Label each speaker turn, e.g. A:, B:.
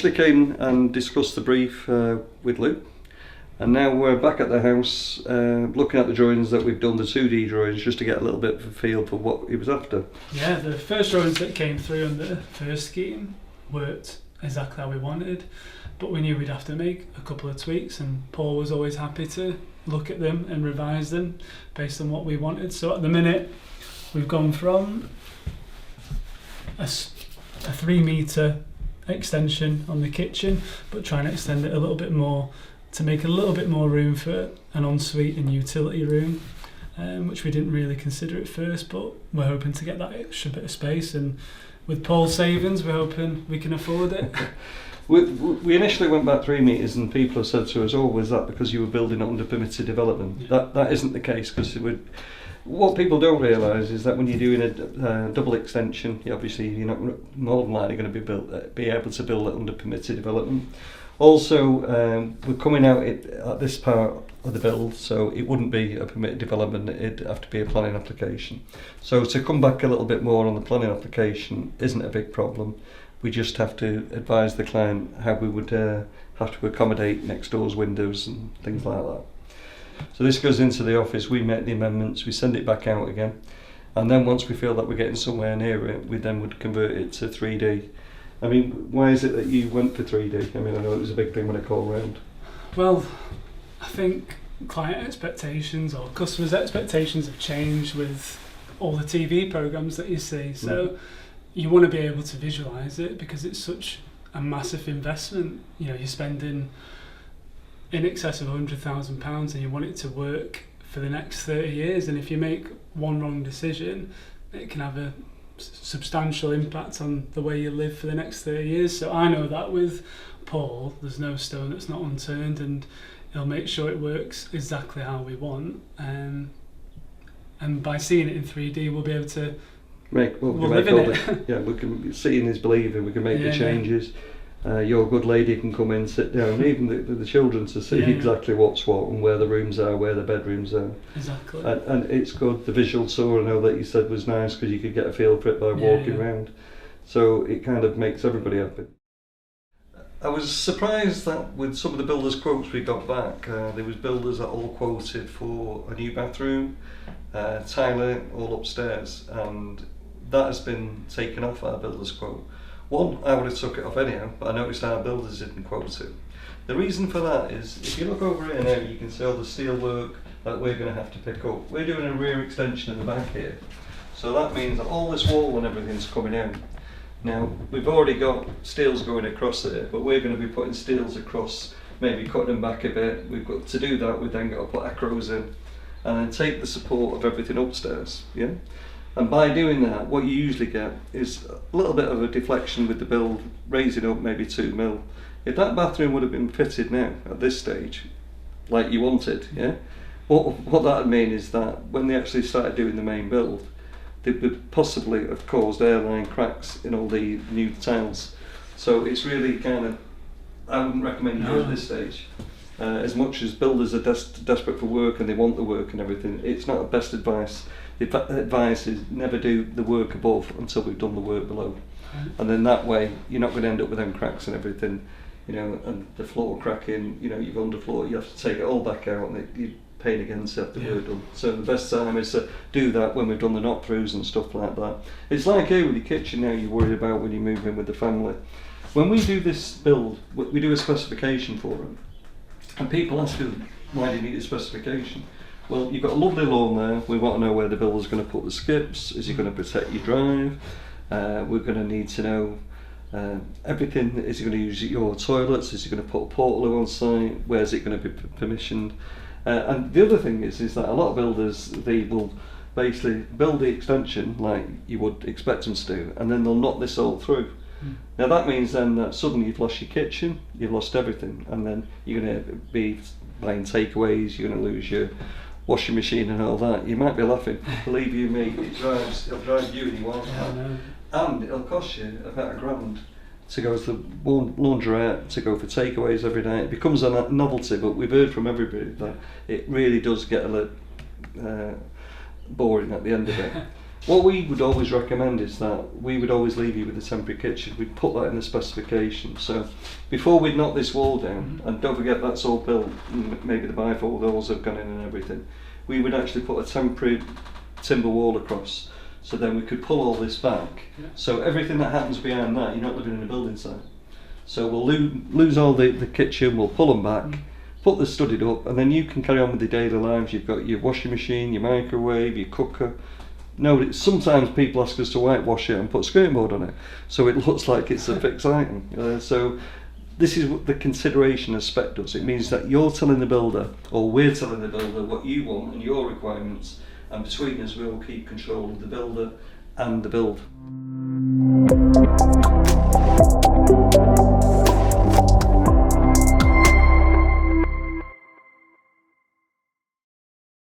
A: initially came and discussed the brief with Luke, and now we're back at the house looking at the drawings that we've done, the 2D drawings, just to get a little bit of a feel for what he was after.
B: Yeah, the first drawings that came through on the first scheme worked exactly how we wanted, but we knew we'd have to make a couple of tweaks, and Paul was always happy to look at them and revise them based on what we wanted. So at the minute we've gone from a 3 metre extension on the kitchen, but trying to extend it a little bit more to make a little bit more room for an ensuite and utility room, which we didn't really consider at first, but we're hoping to get that extra bit of space, and with Paul's savings we're hoping we can afford it.
A: We initially went back 3 metres, and people have said to us, oh, was that because you were building it under permitted development?
B: Yeah.
A: That isn't the case, because what people don't realise is that when you're doing a double extension, obviously you're not more than likely going to be able to build it under permitted development. Also, we're coming out at this part of the build, so it wouldn't be a permitted development, it'd have to be a planning application. So to come back a little bit more on the planning application isn't a big problem. We just have to advise the client how we would have to accommodate next door's windows and things like that. So this goes into the office, we make the amendments, we send it back out again, and then once we feel that we're getting somewhere near it, we then would convert it to 3D. I mean, why is it that you went for 3D? I mean, I know it was a big thing when it called round.
B: Well, I think client expectations or customers' expectations have changed with all the TV programmes that you see, so you want to be able to visualise it because it's such a massive investment. You know, you're spending in excess of £100,000 and you want it to work for the next 30 years, and if you make one wrong decision it can have a substantial impact on the way you live for the next 30 years. So I know that with Paul there's no stone that's not unturned, and he'll make sure it works exactly how we want, and by seeing it in 3D we'll be able to we'll live in it.
A: Yeah, we can see in his believing, we can make the changes. Your good lady can come in, sit down, even the children to see exactly what's what and where the rooms are, where the bedrooms are.
B: Exactly.
A: And it's good. The visual tour, I know that you said was nice because you could get a feel for it by walking around. So it kind of makes everybody happy. I was surprised that with some of the builders' quotes we got back, there was builders that all quoted for a new bathroom, tiling all upstairs, and that has been taken off our builders' quote. One, I would have took it off anyhow, but I noticed our builders didn't quote it. The reason for that is, if you look over here now, you can see all the steel work that we're going to have to pick up. We're doing a rear extension at the back here, so that means that all this wall and everything's coming out. Now, we've already got steels going across there, but we're going to be putting steels across, maybe cutting them back a bit. We've got to do that, we've then got to put acros in, and then take the support of everything upstairs, yeah? And by doing that, what you usually get is a little bit of a deflection with the build, raising up maybe 2 mil. If that bathroom would have been fitted now, at this stage, like you wanted, yeah? What that would mean is that when they actually started doing the main build, they would possibly have caused airline cracks in all the new tiles. So it's really kind of, I wouldn't recommend you do it at this stage. As much as builders are desperate for work and they want the work and everything, it's not the best advice. The advice is never do the work above until we've done the work below. And then that way you're not going to end up with them cracks and everything, you know, and the floor cracking, you know, you've underfloor, you have to take it all back out, and you're paying again to have the work done. So the best time is to do that when we've done the knock-throughs and stuff like that. It's like here with your kitchen now, you worry about when you move in with the family. When we do this build, we do a specification for them, and people ask us, why do you need a specification? Well, you've got a lovely lawn there, we want to know where the builder's going to put the skips, is he going to protect your drive, we're going to need to know everything, is he going to use your toilets, is he going to put a portaloo on site, where's it going to be permissioned, and the other thing is that a lot of builders, they will basically build the extension like you would expect them to do, and then they'll knock this all through. Now that means then that suddenly you've lost your kitchen, you've lost everything, and then you're going to be buying takeaways, you're going to lose your washing machine and all that. You might be laughing, believe you me, it'll drive you and your wife mad. And it'll cost you about £1,000 to go to the laundrette, to go for takeaways every night. It becomes a novelty, but we've heard from everybody that it really does get a little boring at the end of it. What we would always recommend is that we would always leave you with a temporary kitchen. We'd put that in the specification. So before we'd knock this wall down, and don't forget that's all built, maybe the bifold walls have gone in and everything, we would actually put a temporary timber wall across. So then we could pull all this back.
B: Yeah.
A: So everything that happens behind that, you're not living in a building site. So we'll lose all the kitchen, we'll pull them back, put the studded up, and then you can carry on with your daily lives. You've got your washing machine, your microwave, your cooker. No, sometimes people ask us to whitewash it and put a skirting board on it, so it looks like it's a fixed item. So this is what the consideration of spec does. It means that you're telling the builder, or we're telling the builder, what you want and your requirements, and between us we'll keep control of the builder and the build.